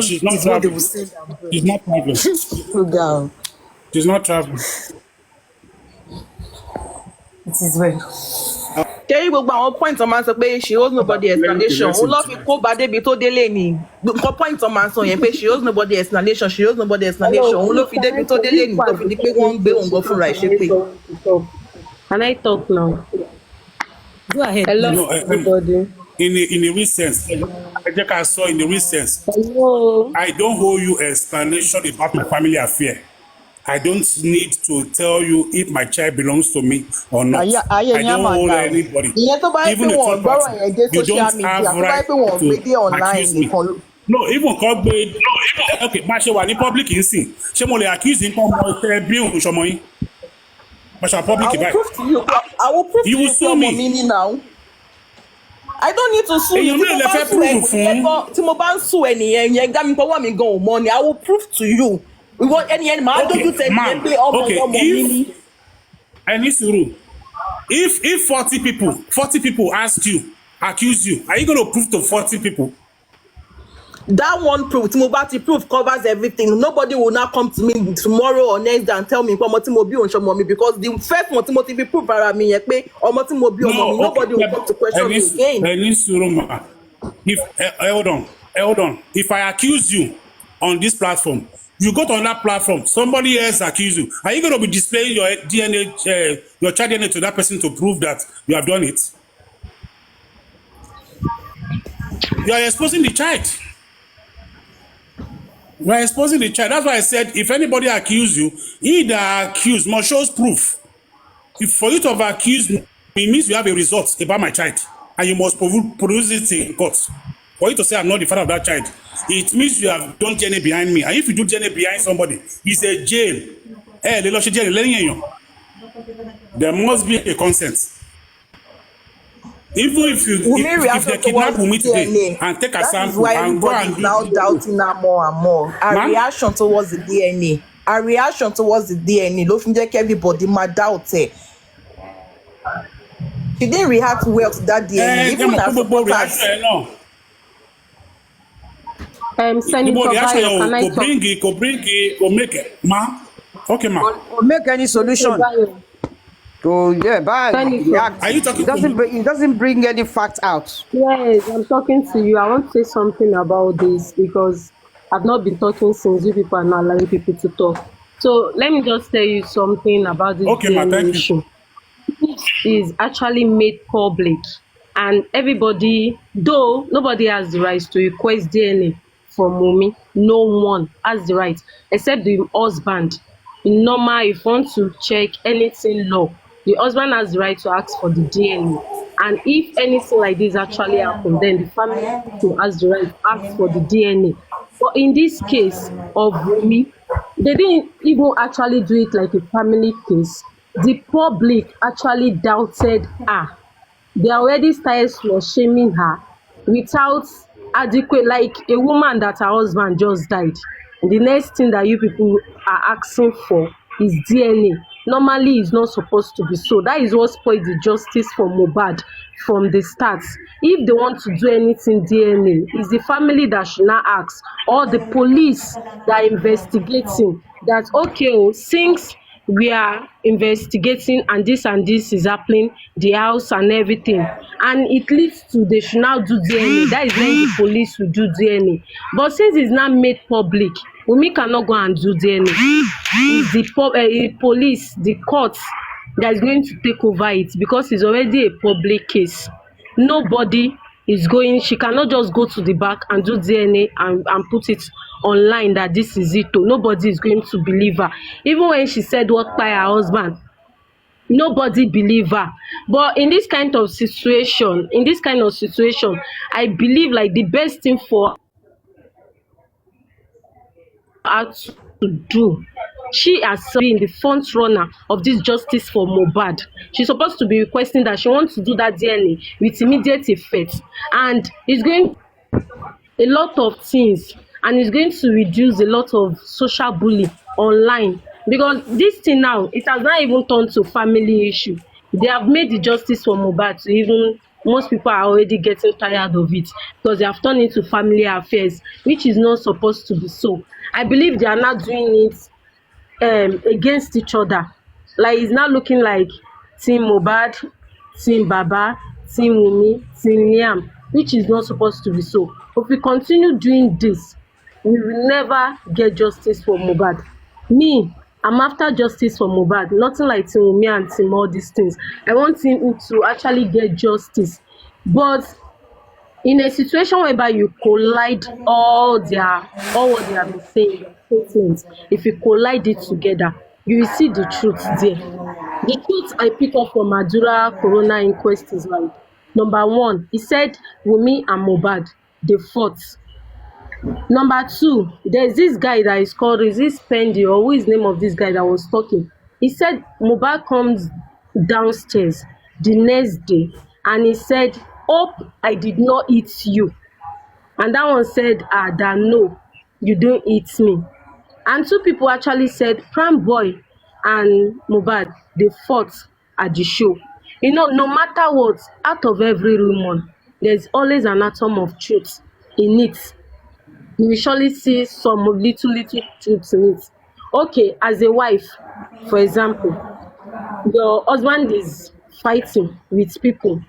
She's not is what they traveling. will send abroad. She's not traveling. Oh, girl. She's not traveling. It is well. Kẹ́rí gbogbo àwọn point ọmọ sọ pé she owes nobody explanation. Òun lọ́ fi kó bá débi tó délé ni. Nǹkan point ọmọ sọ yẹn pé she owes nobody explanation. She owes nobody explanation. Òun ló fi débi tó délé ni tó fi di pé wọ́n ń gbé òun gan fúnra ẹ̀ ṣépè. Can I talk now? Go ahead. Hello, No, everybody. in a real sense, I just I saw in a real sense, Hello. I don't owe you explanation about my family affair. I don't need to tell you if my child belongs to me or not. I don't owe anybody. Ìyẹn tó bá yẹ pé Even a wọ́n third gbọ́rọ̀ party, yẹn dé you social don't media, have tó bá yẹ right pé wọ́n gbé dé to online accuse me. nìkan ló. No, even kọ́ gbé okay, má ṣe wà ní public yìí sìn. Ṣé mo lè accuse yín kọ́ ọmọ ẹ bí òun ṣọmọ yín? Má ṣe wà public I will báyìí. prove to you. I will prove You to will you sue pé ọmọ me. mi ní now. I don't need to sue you. Èèyàn mélòó lẹ fẹ́ prove fún? Tí mo bá ń sue ẹnìyẹn yẹn dá mi pọ́wọ́ mi gan ò mọ́ ni. I will prove to you. Ìwọ ẹnìyẹn màá dójú tẹ ẹnìyẹn pé ọmọ mi ní. Any suru, if 40 people ask you, accuse you, are you going to prove to 40 people? That one proof, tí mo bá ti proof covers everything. Nobody will now come to me tomorrow or next day and tell me pé ọmọ tí mo bí òun ṣọmọ mi, because the first one tí mo ti fi proof ara mi yẹn pé ọmọ tí mo bí ọmọ mi, nobody will come to question me again. Any suru ma, if hold on, if I accuse you on this platform, you go to another platform, somebody else accuse you, are you going to be displaying your DNA, your child DNA to that person to prove that you have done it? You are exposing the child. You are exposing the child. That's why I said, if anybody accuse you, he that accused must show proof. If for you to have accused me, it means you have a result about my child, and you must produce it in court. For you to say I'm not the father of that child, it means you have done DNA behind me. And if you do DNA behind somebody, it's a jail. There must be a consent. Even if they kidnap Wunmi today and take a sample and go and do now doubting her more and more. Her reaction towards the DNA. Her reaction towards the DNA. Ló fi jẹ́ kí everybody máa doubt ẹ̀. She didn't react well to that DNA. Even her supporters. Senator Bayo, can I talk? Go make it, ma. Okay, ma. Or make any solution. So yeah, but Are you talking it doesn't bring any facts out. Yes, I'm talking to you. I want to say something about this because I've not been talking since you people are not allowing people to talk. So let me just tell you something about this DNA issue. This is actually made public, and everybody, though nobody has the right to request DNA from Wunmi, no one has the right except the husband. Normal, if you want to check anything law, the husband has the right to ask for the DNA. And if anything like this actually happens, then the family has the right to ask for the DNA. But in this case of Wunmi, they didn't even actually do it like a family case. The public actually doubted her. They already started shaming her without adequate, like a woman that her husband just died. The next thing that you people are asking for is DNA. Normally, it's not supposed to be so. That is what spoiled the justice for Mohbad from the start. If they want to do anything DNA, it's the family that should not ask, or the police that are investigating that, okay, since we are investigating and this is happening, the house and everything, and it leads to they should now do DNA. That is when the police will do DNA. But since it's not made public, Wunmi cannot go and do DNA. It's the police, the court that is going to take over it because it's already a public case. Nobody is going, she cannot just go to the back and do DNA and put it online that this is it. Nobody is going to believe her. Even when she said what by her husband, nobody believe her. But in this kind of situation, I believe like the best thing for her to do, she has been the front runner of this justice for Mohbad. She's supposed to be requesting that she wants to do that DNA with immediate effect, and it's going a lot of things, and it's going to reduce a lot of social bullying online, because this thing now, it has not even turned to family issue. They have made the justice for Mohbad to even Most people are already getting tired of it because they have turned into family affairs, which is not supposed to be so. I believe they are not doing it against each other. Like it's now looking like Team Mohbad, Team Baba, Team Wunmi, Team Liam, which is not supposed to be so. If we continue doing this, we will never get justice for Mohbad. Me, I'm after justice for Mohbad, nothing like Team Wunmi and Team all these things. I want him to actually get justice. But in a situation whereby you collide all what they have been saying, statements, if you collide it together, you will see the truth there. The truth I pick up from Madura Corona inquest is like, number one, he said Wunmi and Mohbad they fought. Number two, there's this guy that is called, is this Pendi or who is the name of this guy that was talking? He said Mohbad comes downstairs the next day and he said, hope I did not eat you. And that one said, that no, you don't eat me. And two people actually said Prime Boy and Mohbad they fought at the show. You know, no matter what, out of every rumor, there's always an atom of truth in it. You will surely see some little truth in it. Okay, as a wife, for example, your husband is fighting with people.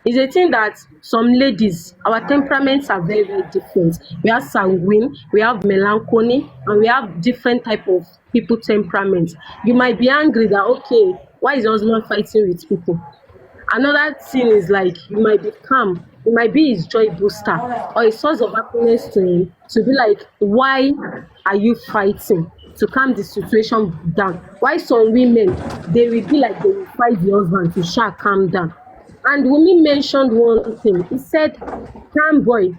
It's a thing that some ladies, our temperaments are very, very different. We have sanguine, we have melancholy, and we have different type of people temperaments. You might be angry that, okay, why is your husband fighting with people? Another thing is like you might be calm, it might be his joy booster or a source of happiness to him to be like, why are you fighting? To calm the situation down. Why some women they will be like they will fight the husband to shall calm down. And Wunmi mentioned one thing. He said, Prime Boy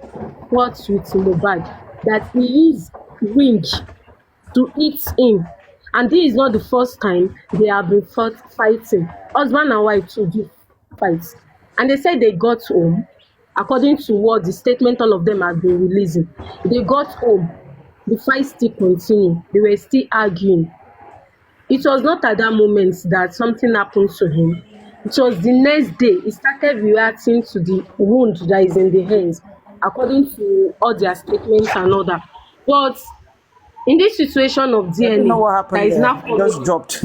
fought with Mohbad, that he used wind to eat him. And this is not the first time they have been fighting. Husband and wife to do fights. And they said they got home, according to what the statement all of them have been releasing. They got home, the fight still continued. They were still arguing. It was not at that moment that something happened to him. It was the next day he started reacting to the wound that is in the hands, according to all their statements and all that. But in this situation of I don't know what DNA happened that is there. now It just dropped.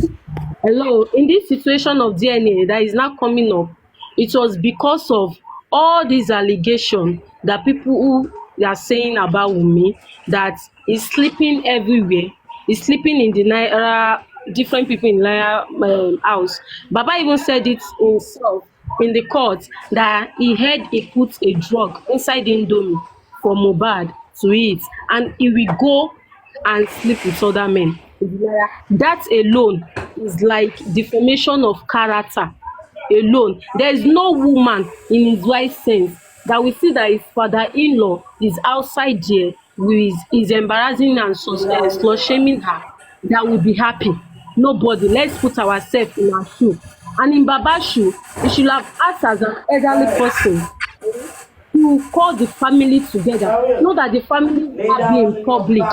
in this situation of DNA that is now coming up, it was because of all these allegations that people who they are saying about Wunmi, that he's sleeping everywhere, he's sleeping in the Naira, different people in Naira house. Baba even said it himself in the court that he heard he put a drug inside Indomie for Mohbad to eat and he will go and sleep with other men. That alone is like defamation of character alone. There is no woman in his right sense that will see that his father-in-law is outside there with is embarrassing and slut shaming her, that will be happy. Nobody. Let's put ourselves in her shoe. And in Baba's shoe, he should have asked as an elderly person to call the family together. Know that the family are being public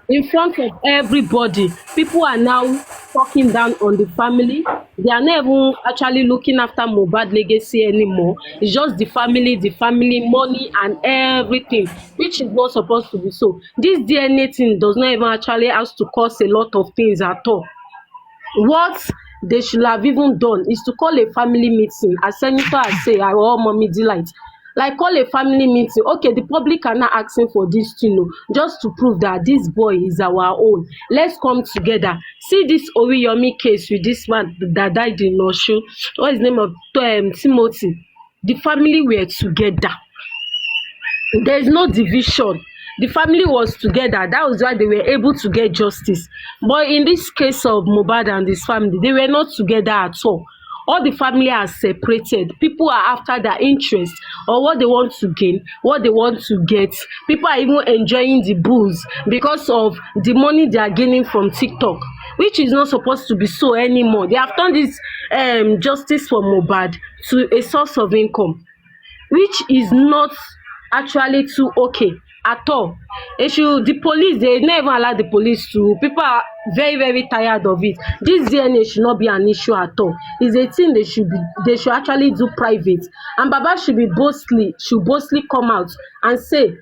in front of everybody. People are now talking down on the family. They are not even actually looking after Mohbad legacy anymore. It's just the family, money and everything, which is not supposed to be so. This DNA thing does not even actually have to cause a lot of things at all. What they should have even done is to call a family meeting, as Senator has said, I want mommy delight. Like call a family meeting. Okay, the public are not asking for this thing, just to prove that this boy is our own. Let's come together. See this Oriyomi case with this man that died in Oshu. What is the name of Timothy? The family were together. There is no division. The family was together. That was why they were able to get justice. But in this case of Mohbad and his family, they were not together at all. All the family are separated. People are after their interest or what they want to gain, what they want to get. People are even enjoying the booze because of the money they are gaining from TikTok, which is not supposed to be so anymore. They have turned this justice for Mohbad to a source of income, which is not actually too okay. at all. The police, they never allow the police to. People are very, very tired of it. This DNA should not be an issue at all. It's a thing they should actually do private. And Baba should boastly come out and say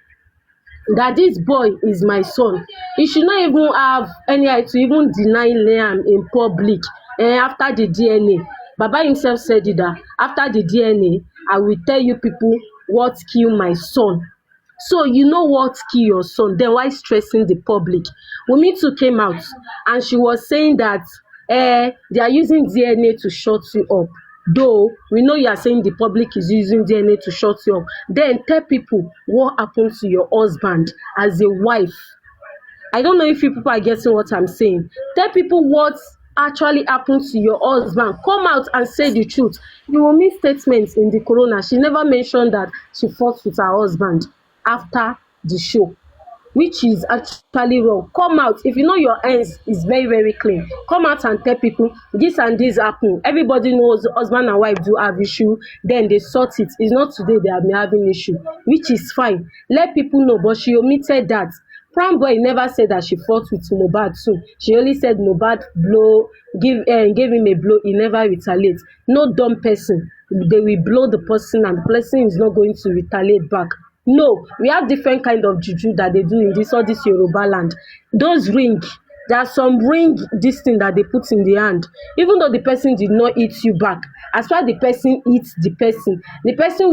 that this boy is my son. He should not even have any right to even deny Liam in public after the DNA. Baba himself said it, that after the DNA, I will tell you people what killed my son. So you know what kill your son, then why stressing the public? Wunmi too came out and she was saying that they are using DNA to shut you up. Though we know you are saying the public is using DNA to shut you up, then tell people what happened to your husband as a wife. I don't know if you people are getting what I'm saying. Tell people what actually happened to your husband. Come out and say the truth. You will miss statements in the corona. She never mentioned that she fought with her husband after the show, which is actually wrong. Come out. If you know your ends is very, very clean, come out and tell people this and this happen. Everybody knows husband and wife do have issue, then they sort it. It's not today they have been having issue, which is fine. Let people know, but she omitted that. Prime Boy never said that she fought with Mohbad too. She only said Mohbad gave him a blow. He never retaliates. No dumb person. They will blow the person and the person is not going to retaliate back. No, we have different kind of juju that they do in all this Yoruba land. Those ring, there are some ring, this thing that they put in the hand. Even though the person did not eat you back, as far as the person eats the person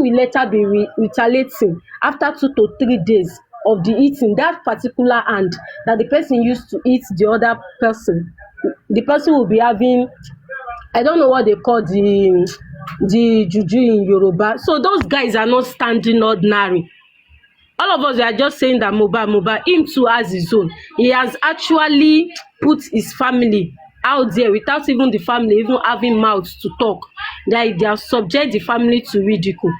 will later be retaliating after 2 to 3 days of the eating. That particular hand that the person used to eat the other person, the person will be having, I don't know what they call the juju in Yoruba. So those guys are not standing ordinary. All of us are just saying that Mohbad, him too has his own. He has actually put his family out there without even the family even having mouths to talk. They have subject the family to ridicule.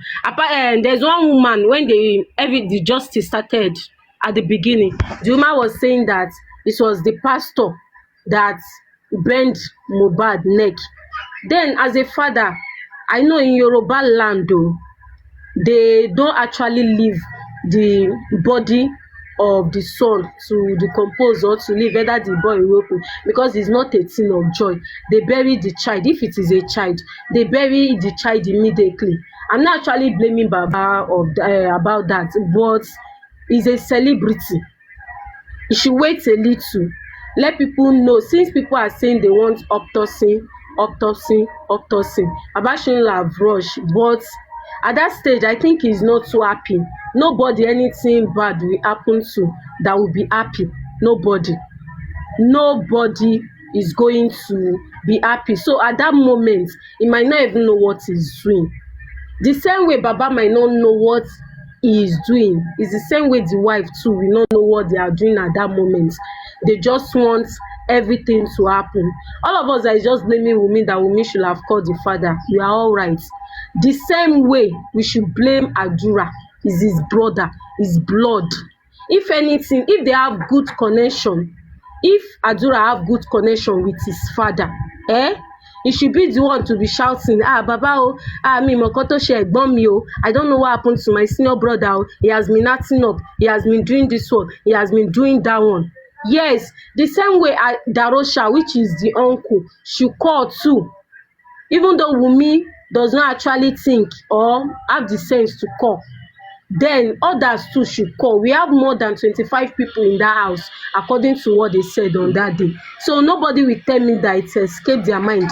There's one woman, when the justice started at the beginning, the woman was saying that it was the pastor that bent Mohbad neck. Then as a father, I know in Yoruba land though, they don't actually leave the body of the son to decompose or to leave whether the boy will open, because it's not a thing of joy. They bury the child. If it is a child, they bury the child immediately. I'm not actually blaming Baba about that, but he's a celebrity. You should wait a little. Let people know, since people are saying they want autopsy. Baba shouldn't have rushed, but at that stage, I think he's not too happy. Nobody, anything bad will happen to that will be happy. Nobody is going to be happy. So at that moment, he might not even know what he's doing. The same way Baba might not know what he is doing is the same way the wife too will not know what they are doing at that moment. They just want everything to happen. All of us are just blaming Wunmi, that Wunmi should have called the father. We are all right. The same way we should blame Adura, is his brother, his blood. If anything, if they have good connection, if Adura have good connection with his father, he should be the one to be shouting, Baba, mi mo nkan to ṣe ẹ̀gbọ́n mi o, I don't know what happened to my senior brother, he has been acting up, he has been doing this one, he has been doing that one. Yes, the same way Darosha, which is the uncle, should call too. Even though Wunmi does not actually think or have the sense to call, then others too should call. We have more than 25 people in that house, according to what they said on that day. So nobody will tell me that it escaped their mind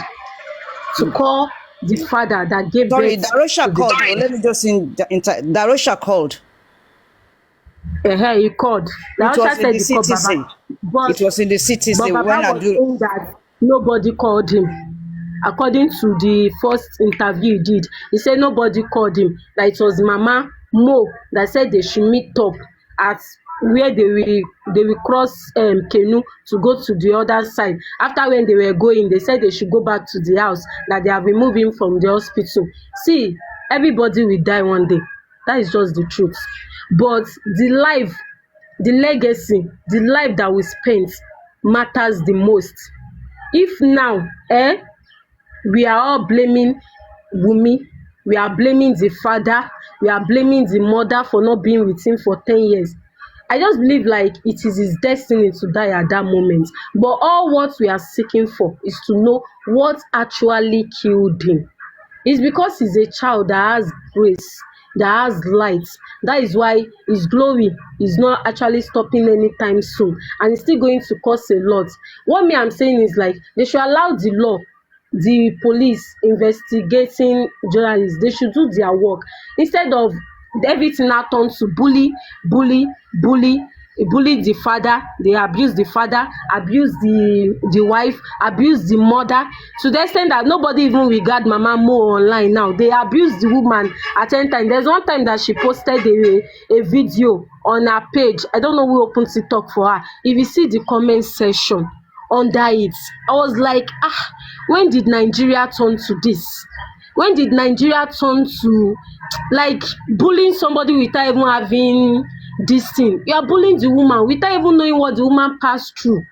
to call the father that gave birth. Sorry, Darosha called. Let me just Darosha called. He called. Darosha said he called Baba. But it was in the citizen. But Baba was saying that nobody called him. According to the first interview he did, he said nobody called him. That it was Mama Mo that said they should meet up at where they will cross Kenu to go to the other side. After when they were going, they said they should go back to the house, that they have removed him from the hospital. See, everybody will die one day. That is just the truth. But the life, the legacy, the life that we spent matters the most. If now, we are all blaming Wunmi, we are blaming the father, we are blaming the mother for not being with him for 10 years. I just believe like it is his destiny to die at that moment. But all what we are seeking for is to know what actually killed him. It's because he's a child that has grace, that has light. That is why his glory is not actually stopping anytime soon, and it's still going to cause a lot. What me I'm saying is like they should allow the law, the police investigating journalists, they should do their work instead of everything now turn to bully. He bullied the father, they abuse the father, abuse the wife, abuse the mother, to the extent that nobody even regard Mama Mo online now. They abuse the woman at 10 times. There's one time that she posted a video on her page. I don't know who opened TikTok for her. If you see the comment section under it, I was like, when did Nigeria turn to this? When did Nigeria turn to like bullying somebody without even having this thing? You are bullying the woman without even knowing what the woman passed through,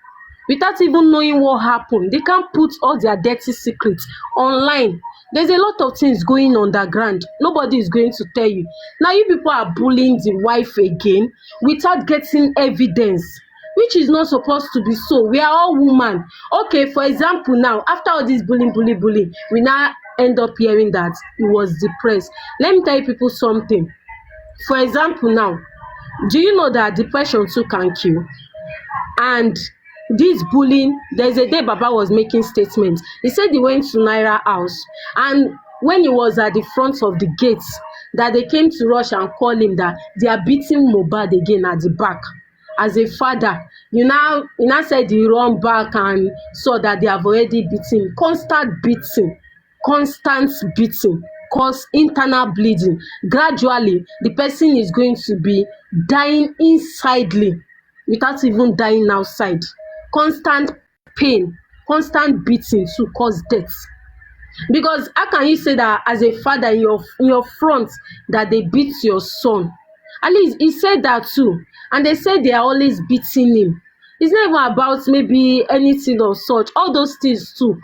without even knowing what happened. They can't put all their dirty secrets online. There's a lot of things going underground. Nobody is going to tell you. Now you people are bullying the wife again without getting evidence, which is not supposed to be so. We are all women. Okay, for example, now after all this bullying, we now end up hearing that he was depressed. Let me tell you people something. For example, now, do you know that depression too can kill? And this bullying, there's a day Baba was making statements. He said he went to Naira house, and when he was at the front of the gates, that they came to rush and call him that they are beating Mohbad again at the back. As a father, you now said he run back and saw that they have already beaten. Constant beating cause internal bleeding. Gradually the person is going to be dying insidely without even dying outside. Constant pain, constant beating to cause death. Because how can you say that as a father in your front that they beat your son? At least he said that too, and they said they are always beating him. It's not even about maybe anything of such. All those things too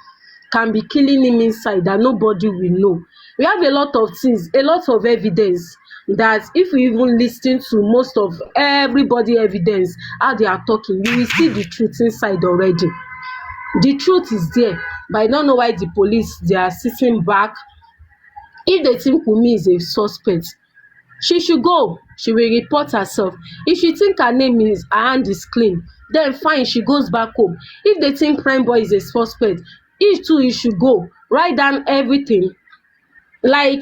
can be killing him inside that nobody will know. We have a lot of things, a lot of evidence that if we even listen to most of everybody evidence, how they are talking, you will see the truth inside already. The truth is there, but I don't know why the police, they are sitting back. If they think Wunmi is a suspect, she should go, she will report herself. If she think her name is, her hand is clean, then fine, she goes back home. If they think Prime Boy is a suspect, he too, he should go, write down everything. Like,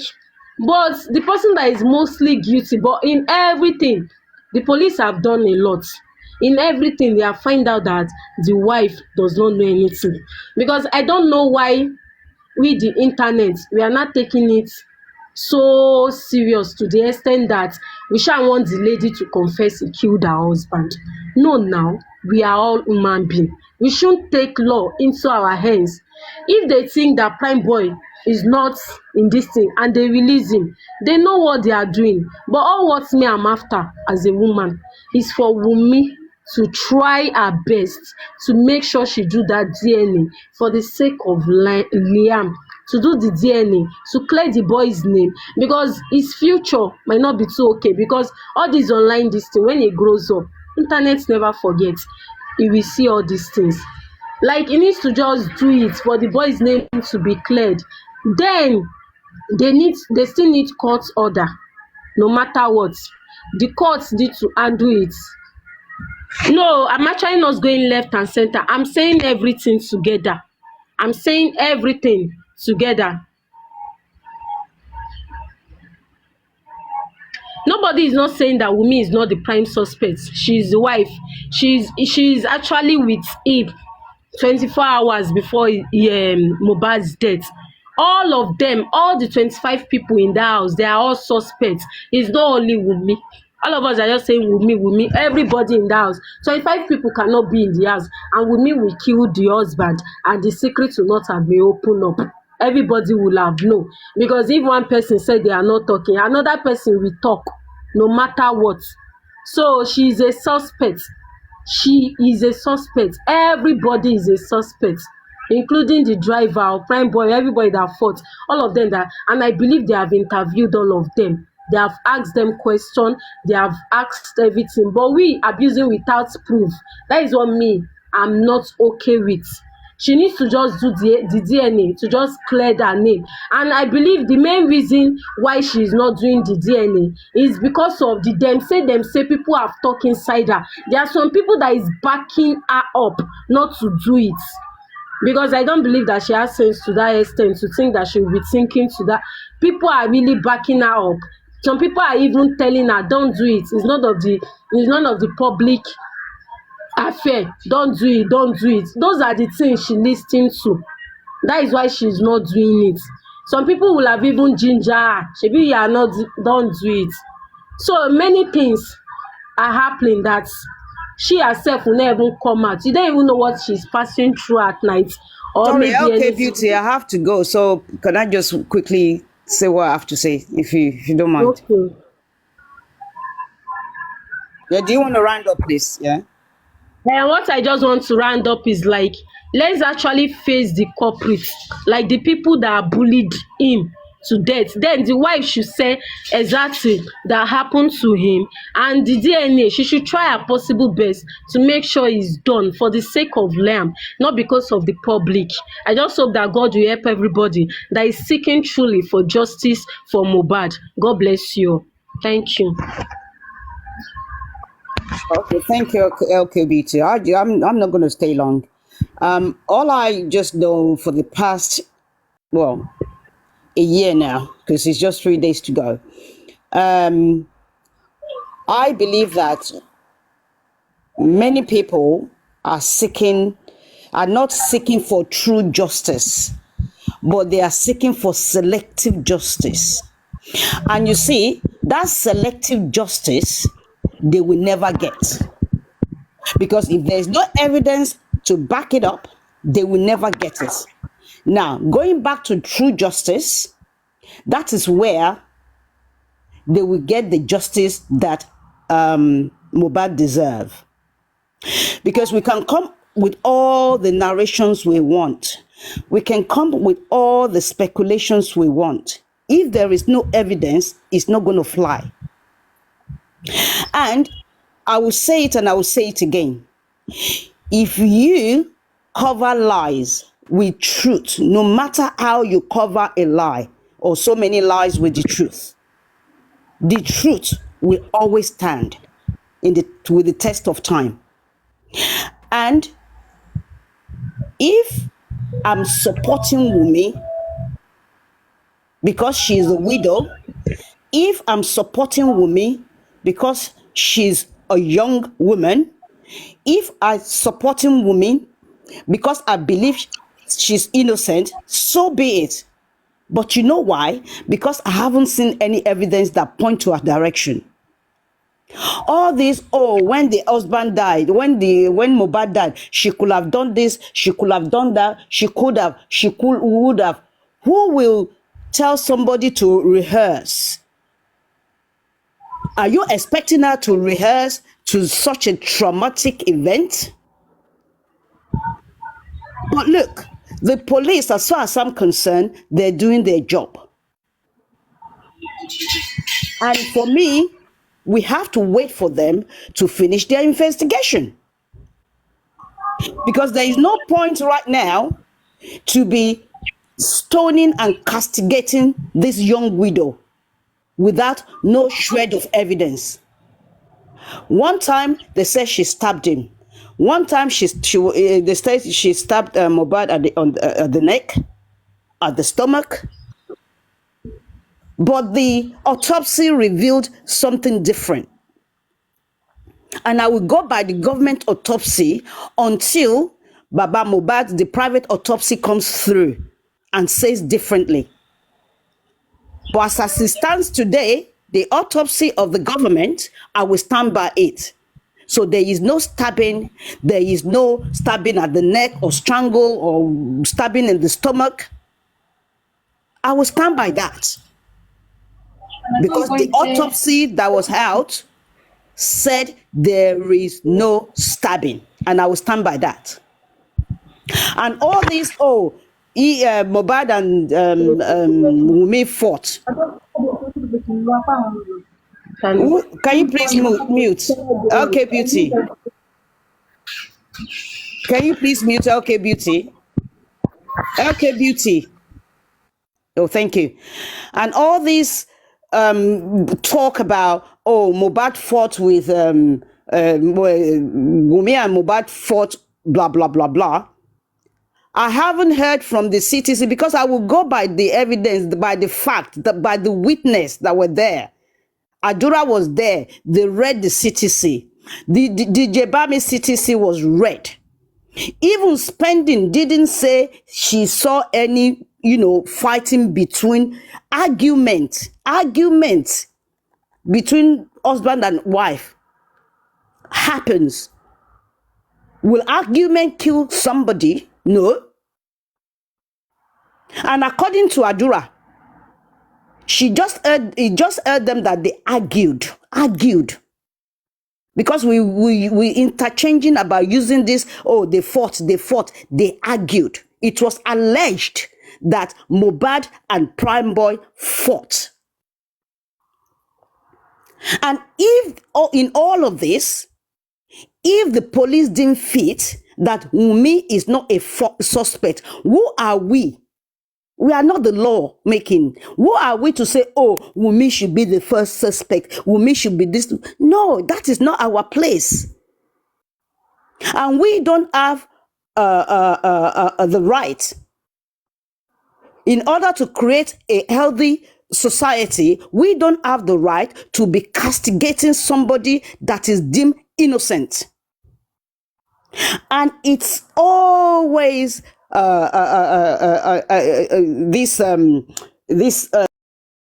but the person that is mostly guilty, but in everything, the police have done a lot. In everything, they have find out that the wife does not know anything. Because I don't know why we, the internet, we are not taking it so serious to the extent that we shall want the lady to confess he killed her husband. No, now we are all human beings. We shouldn't take law into our hands. If they think that Prime Boy is not in this thing and they release him, they know what they are doing. But all what me I'm after as a woman is for Wunmi to try her best to make sure she do that DNA for the sake of Liam, to do the DNA to clear the boy's name, because his future might not be too okay. Because all this online this thing, when he grows up, internet never forgets. He will see all these things. Like, he needs to just do it for the boy's name to be cleared. Then they still need court order. No matter what, the courts need to handle it. No, I'm actually not going left and center. I'm saying everything together. I'm saying everything together. Nobody is not saying that Wunmi is not the prime suspect. She's the wife. She's actually with him 24 hours before Mohbad's death. All of them, all the 25 people in the house, they are all suspects. It's not only Wunmi. All of us are just saying Wunmi. Everybody in the house. 25 people cannot be in the house, and Wunmi will kill the husband, and the secret will not have been opened up. Everybody will have known. Because if one person said they are not talking, another person will talk, no matter what. So she is a suspect. She is a suspect. Everybody is a suspect, including the driver, Prime Boy, everybody that fought, all of them that, and I believe they have interviewed all of them. They have asked them questions. They have asked everything. But we abusing without proof. That is what I'm not okay with. She needs to just do the DNA to just clear that name. And I believe the main reason why she is not doing the DNA is because of the them say people have talked inside her. There are some people that is backing her up not to do it. Because I don't believe that she has sense to that extent to think that she will be thinking to that. People are really backing her up. Some people are even telling her, don't do it. It's none of the public affair. Don't do it, don't do it. Those are the things she listens to. That is why she's not doing it. Some people will have even ginger her. Shebi you are not, don't do it. So many things are happening that she herself will never even come out. You don't even know what she's passing through at night. Or Sorry, maybe okay, anything. Beauty, I have to go. So can I just quickly say what I have to say, if you don't mind? Okay. Yeah, do you want to round up, please? Yeah. And what I just want to round up is like, let's actually face the culprits, like the people that bullied him to death. Then the wife should say exactly that happened to him, and the DNA, she should try her possible best to make sure it's done for the sake of Liam, not because of the public. I just hope that God will help everybody that is seeking truly for justice for Mohbad. God bless you. Thank you. Okay, thank you, LKBT. I'm not going to stay long. All I just know for the past, well, a year now, because it's just 3 days to go. I believe that many people are not seeking for true justice, but they are seeking for selective justice. And you see, that selective justice, they will never get. Because if there's no evidence to back it up, they will never get it. Now, going back to true justice, that is where they will get the justice that Mohbad deserve. Because we can come with all the narrations we want. We can come with all the speculations we want. If there is no evidence, it's not going to fly. And I will say it and I will say it again. If you cover lies with truth, no matter how you cover a lie or so many lies with the truth will always stand with the test of time. And if I'm supporting Wunmi because she's a widow, if I'm supporting Wunmi because she's a young woman, if I'm supporting Wunmi because I believe she's innocent, so be it. But you know why? Because I haven't seen any evidence that point to a direction. All this, when the husband died, when Mohbad died, she could have done this, she could have done that, she would have. Who will tell somebody to rehearse? Are you expecting her to rehearse to such a traumatic event? But look, the police, as far as I'm concerned, they're doing their job. And for me, we have to wait for them to finish their investigation. Because there is no point right now to be stoning and castigating this young widow without no shred of evidence. One time they said she stabbed him. One time they said she stabbed Mohbad at the neck, at the stomach. But the autopsy revealed something different. And I will go by the government autopsy until Baba Mohbad, the private autopsy, comes through and says differently. But as it stands today, the autopsy of the government, I will stand by it. So there is no stabbing, there is no stabbing at the neck or strangle or stabbing in the stomach. I will stand by that. Because the autopsy that was out said there is no stabbing, and I will stand by that. And all these, Mohbad and Wunmi fought. Can you please mute? Okay, Beauty. Can you please mute? Okay, Beauty. Okay, Beauty. Oh, thank you. And all this talk about, Mohbad fought with Wunmi and Mohbad fought, blah blah blah blah. I haven't heard from the CTC because I will go by the evidence, by the fact, by the witness that were there. Adura was there. They read the CTC. The Jebami CTC was read. Even Spending didn't say she saw any, fighting between argument between husband and wife happens. Will argument kill somebody? No. And according to Adura, he just heard them that they argued. Because we interchanging about using this, they fought, they argued. It was alleged that Mohbad and Prime Boy fought. And if, in all of this, if the police didn't fit that Wunmi is not a suspect, who are we? We are not the law making. Who are we to say, Wunmi should be the first suspect? Wunmi should be this. No, that is not our place. And we don't have the right. In order to create a healthy society, we don't have the right to be castigating somebody that is deemed innocent. And it's always this